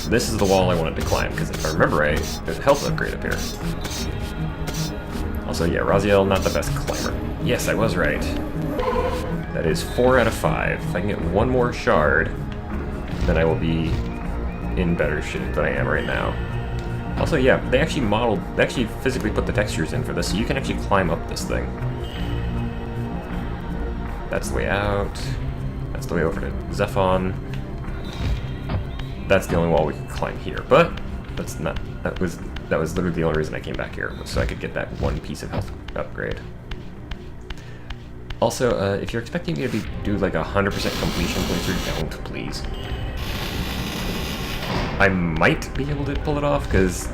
this is the wall I wanted to climb, because if I remember right, there's a health upgrade up here. Also, yeah, Raziel, not the best climber. Yes, I was right. That is 4 out of 5. If I can get one more shard, then I will be in better shape than I am right now. Also, yeah, they actually physically put the textures in for this, so you can actually climb up this thing. That's the way out. That's the way over to Zephon. That's the only wall we could climb here, but that's not. That was literally the only reason I came back here, was so I could get that one piece of health upgrade. Also, if you're expecting me to do like 100% completion playthrough, don't, please. I might be able to pull it off, because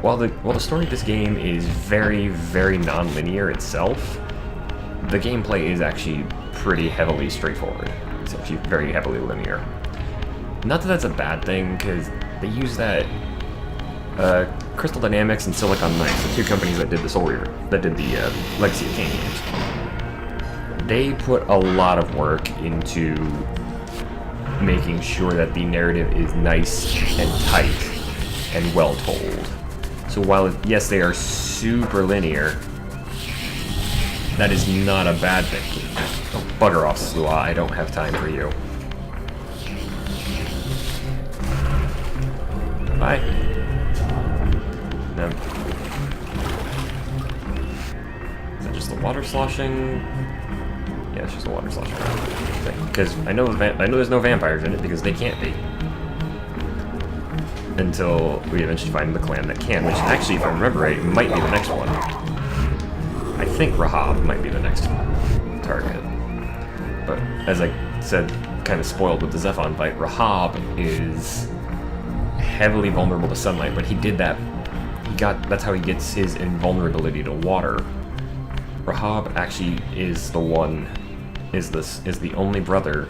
while the story of this game is very, very non-linear itself, the gameplay is actually pretty heavily straightforward. It's actually very heavily linear. Not that that's a bad thing, because they use that Crystal Dynamics and Silicon Knights, the two companies that did the Soul Reaver, that did the Legacy of Kain games. They put a lot of work into making sure that the narrative is nice and tight and well told. So while, yes, they are super linear, that is not a bad thing. Oh, bugger off, Slua, I don't have time for you. Bye. No. Is that just the water sloshing? Yeah, it's just the water sloshing thing. Because I know there's no vampires in it, because they can't be. Until we eventually find the clan that can, which actually, if I remember right, might be the next one. I think Rahab might be the next target. But as I said, kind of spoiled with the Zephon fight, Rahab is heavily vulnerable to sunlight, but he did that. That's how he gets his invulnerability to water. Rahab actually is the only brother,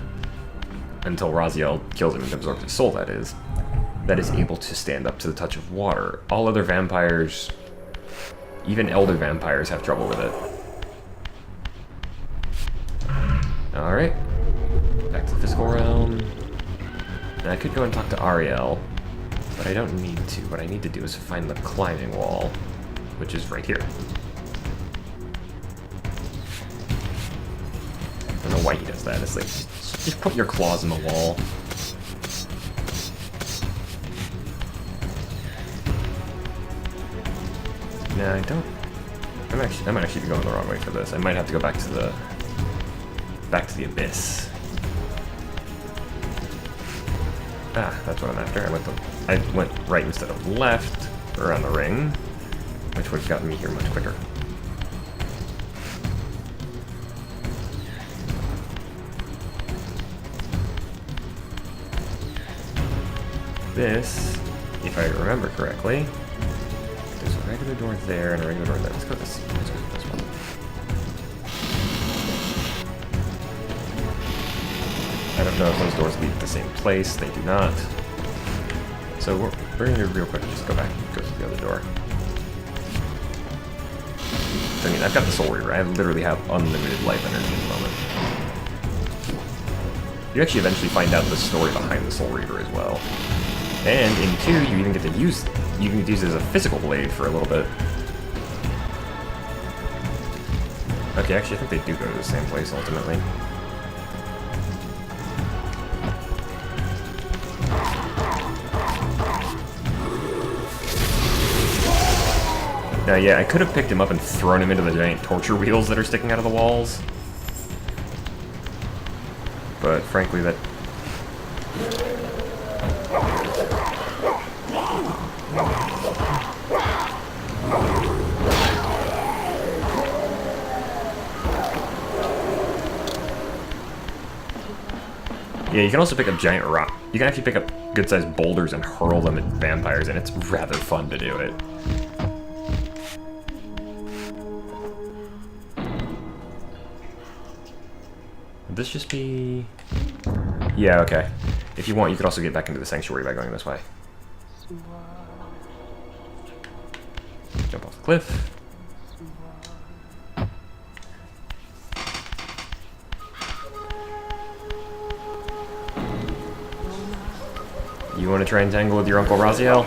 until Raziel kills him and absorbs his soul, that is able to stand up to the touch of water. All other vampires, even elder vampires, have trouble with it. Alright. Back to the physical realm. Now I could go and talk to Ariel, but I don't need to. What I need to do is find the climbing wall, which is right here. I don't know why he does that. It's like, just put your claws in the wall. No, I don't. I might actually be going the wrong way for this. I might have to go back to the abyss. Ah, that's what I'm after. I went right instead of left around the ring, which would have gotten me here much quicker. This, if I remember correctly, there's a regular door there and a regular door there. Let's go this one. I don't know if those doors lead to the same place. They do not. So we're going to real quick just go back and go to the other door. I mean, I've got the Soul Reaver. I literally have unlimited life energy at the moment. You actually eventually find out the story behind the Soul Reaver as well. And in 2, you even get to use it as a physical blade for a little bit. Okay, actually, I think they do go to the same place ultimately. Now, yeah, I could have picked him up and thrown him into the giant torture wheels that are sticking out of the walls. But frankly, that... Yeah, you can also pick up giant rock. You can actually pick up good-sized boulders and hurl them at vampires, and it's rather fun to do it. Would this just be... Yeah, okay. If you want, you could also get back into the sanctuary by going this way. Jump off the cliff. You want to try and tangle with your Uncle Raziel?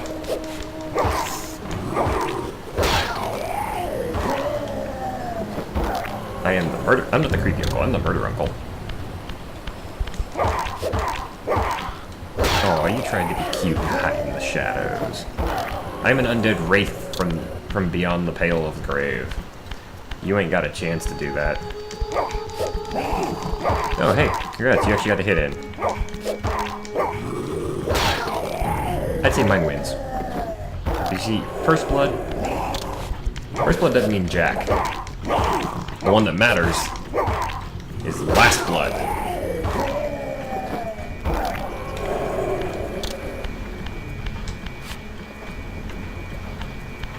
I am the murder. I'm not the creepy uncle. I'm the murder uncle. Oh, are you trying to be cute and hide in the shadows? I'm an undead wraith from beyond the pale of the grave. You ain't got a chance to do that. Oh, hey, congrats, you actually got a hit in. I'd say mine wins. You see, First Blood doesn't mean jack. The one that matters is Last Blood.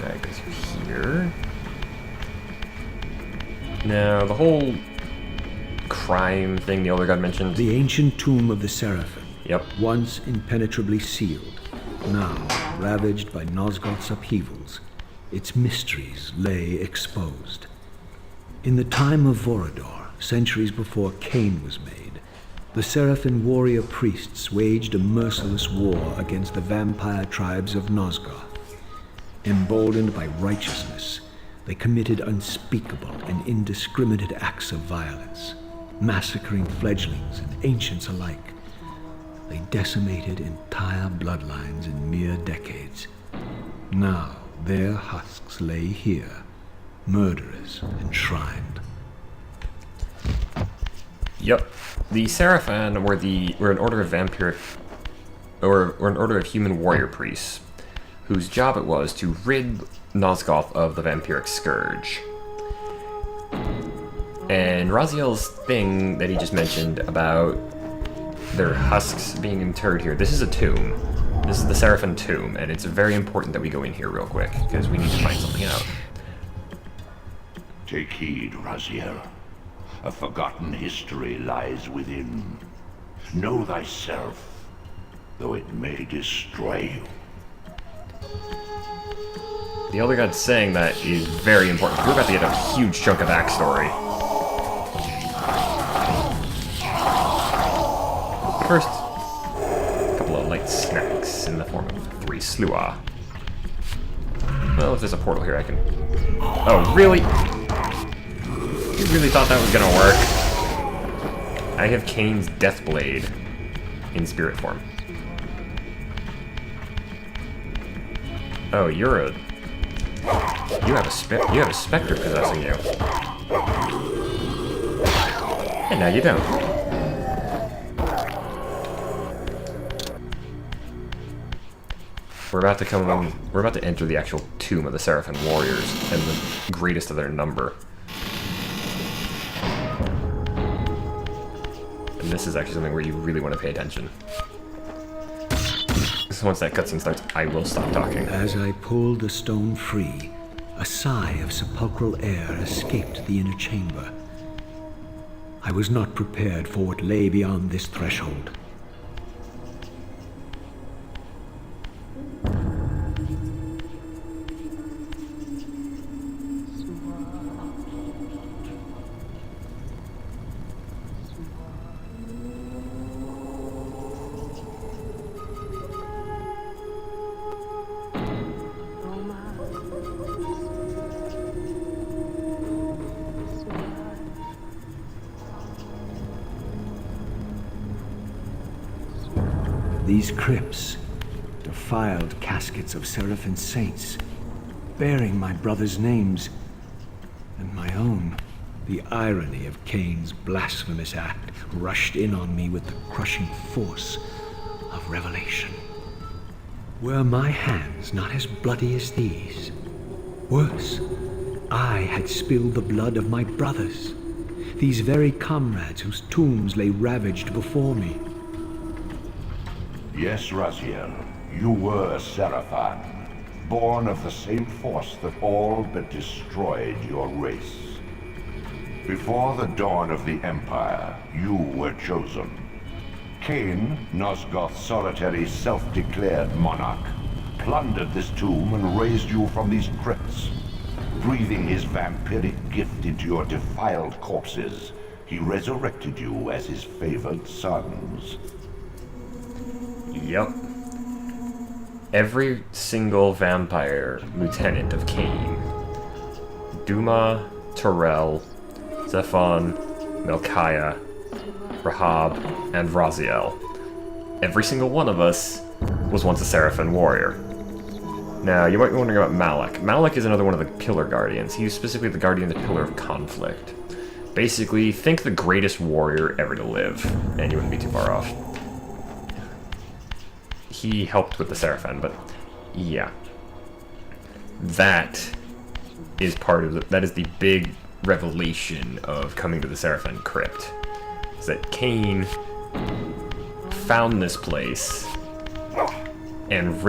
That goes here. Now, the whole crime thing the older god mentioned. The ancient tomb of the Seraphim. Yep. Once impenetrably sealed, now ravaged by Nosgoth's upheavals, its mysteries lay exposed. In the time of Vorador, centuries before Kain was made, the Seraphim warrior priests waged a merciless war against the vampire tribes of Nosgoth. Emboldened by righteousness, they committed unspeakable and indiscriminate acts of violence, massacring fledglings and ancients alike. They decimated entire bloodlines in mere decades. Now their husks lay here, murderers enshrined. Yep. The Seraphim were an order of vampiric, or an order of human warrior priests, whose job it was to rid Nosgoth of the vampiric scourge. And Raziel's thing that he just mentioned about their husks being interred here, this is a tomb. This is the Seraphim tomb, and it's very important that we go in here real quick, because we need to find something out. Take heed, Raziel. A forgotten history lies within. Know thyself, though it may destroy you. The Elder God saying that is very important. We're about to get a huge chunk of backstory. First, a couple of light snacks in the form of 3 sluah. Well, if there's a portal here, I can... Oh, really? You really thought that was gonna work? I have Kain's Death Blade in spirit form. Oh, you're a... You have a specter possessing you. And now you don't. We're about to enter the actual tomb of the Seraphim warriors, and the greatest of their number. And this is actually something where you really want to pay attention. So once that cutscene starts, I will stop talking. As I pulled the stone free, a sigh of sepulchral air escaped the inner chamber. I was not prepared for what lay beyond this threshold. These crypts, defiled caskets of Seraphim saints, bearing my brothers' names and my own. The irony of Kain's blasphemous act rushed in on me with the crushing force of revelation. Were my hands not as bloody as these? Worse, I had spilled the blood of my brothers, these very comrades whose tombs lay ravaged before me. Yes, Raziel, you were Seraphim, born of the same force that all but destroyed your race. Before the dawn of the Empire, you were chosen. Kain, Nosgoth's solitary self-declared monarch, plundered this tomb and raised you from these crypts. Breathing his vampiric gift into your defiled corpses, he resurrected you as his favored sons. Yep. every single vampire lieutenant of Kain, Duma, Terrell, Zephon, Melchiah, Rahab, and Raziel. Every single one of us was once a Seraphim warrior. Now, you might be wondering about Malak. Malak is another one of the Pillar Guardians. He's specifically the Guardian of the Pillar of Conflict. Basically, think the greatest warrior ever to live, and you wouldn't be too far off. He helped with the Seraphim, but yeah. That is part of that is the big revelation of coming to the Seraphim Crypt. Is that Kain found this place and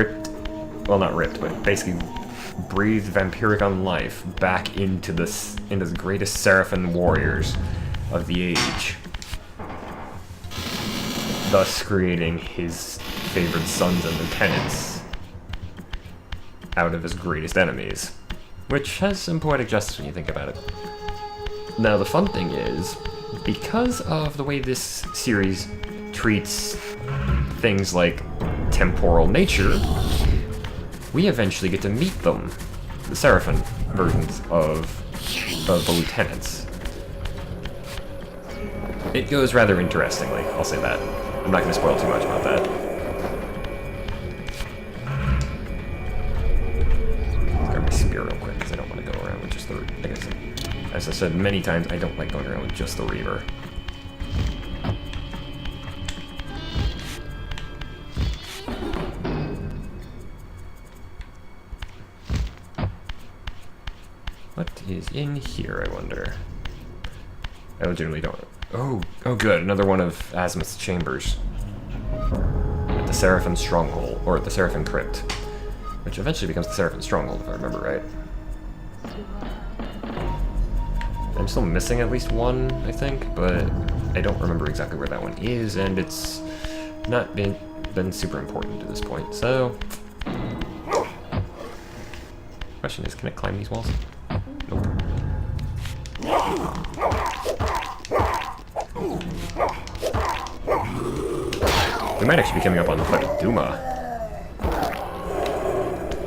well, not ripped, but basically breathed vampiric life back into the greatest Seraphim warriors of the age, thus creating his favorite sons and lieutenants out of his greatest enemies, which has some poetic justice when you think about it. Now, the fun thing is, because of the way this series treats things like temporal nature, we eventually get to meet them, the Seraphim versions of the lieutenants. It goes rather interestingly, I'll say that. I'm not going to spoil too much about that. Let's grab my spear real quick, because I don't want to go around with just the... As I said many times, I don't like going around with just the Reaver. What is in here, I wonder? I legitimately don't... Oh good, another one of Azimuth's chambers. At the Seraphim Stronghold, or at the Seraphim Crypt. Which eventually becomes the Seraphim Stronghold, if I remember right. I'm still missing at least one, I think, but I don't remember exactly where that one is, and it's not been super important to this point, so... Question is, can it climb these walls? Nope. We might actually be coming up on the fight with Duma,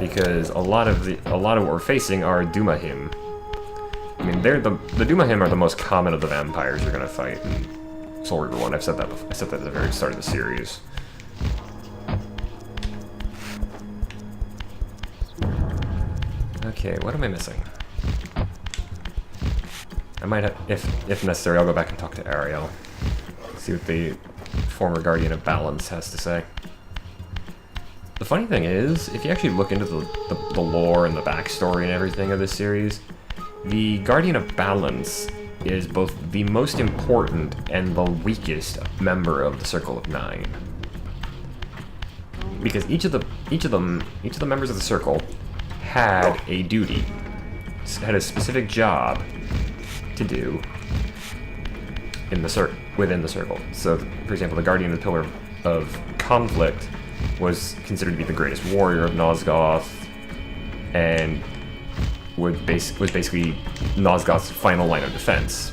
because a lot of what we're facing are Duma-him. I mean, the Duma-him are the most common of the vampires you're gonna fight in Soul Reaver 1. I've said that before. I said that at the very start of the series. Okay, what am I missing? I might have, if necessary, I'll go back and talk to Ariel. See what the former Guardian of Balance has to say. The funny thing is, if you actually look into the lore and the backstory and everything of this series, the Guardian of Balance is both the most important and the weakest member of the Circle of Nine. Because each of the members of the Circle had a duty, had a specific job to do in the within the Circle. So, for example, the Guardian of the Pillar of Conflict was considered to be the greatest warrior of Nosgoth, and was basically Nosgoth's final line of defense.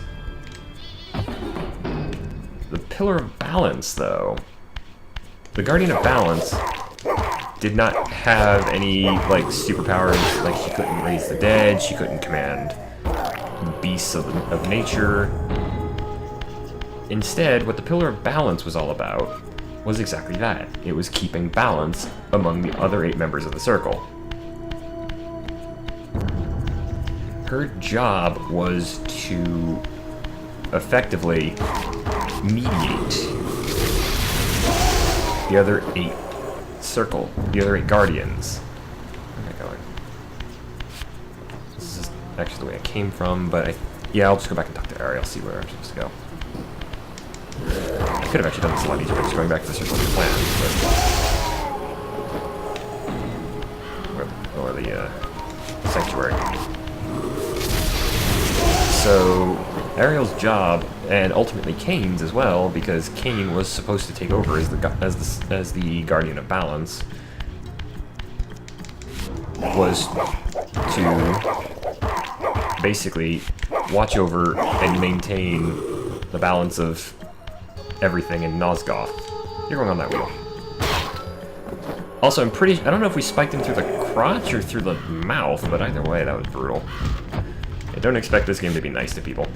The Pillar of Balance, though, the Guardian of Balance did not have any, like, superpowers. Like, she couldn't raise the dead, she couldn't command the beasts of nature. Instead, what the Pillar of Balance was all about was exactly that. It was keeping balance among the other 8 members of the Circle. Her job was to effectively mediate the other 8 Guardians. Where am I going? This is actually the way I came from, but yeah, I'll just go back and talk to Ariel, see where I'm supposed to go. I could have actually done this a lot easier by just going back to the Circle of the Plan, but... or the, Sanctuary. So, Ariel's job, and ultimately Kain's as well, because Kain was supposed to take over as the Guardian of Balance, was to basically watch over and maintain the balance of everything in Nosgoth. You're going on that wheel. Also, I don't know if we spiked him through the crotch or through the mouth, but either way, that was brutal. I don't expect this game to be nice to people.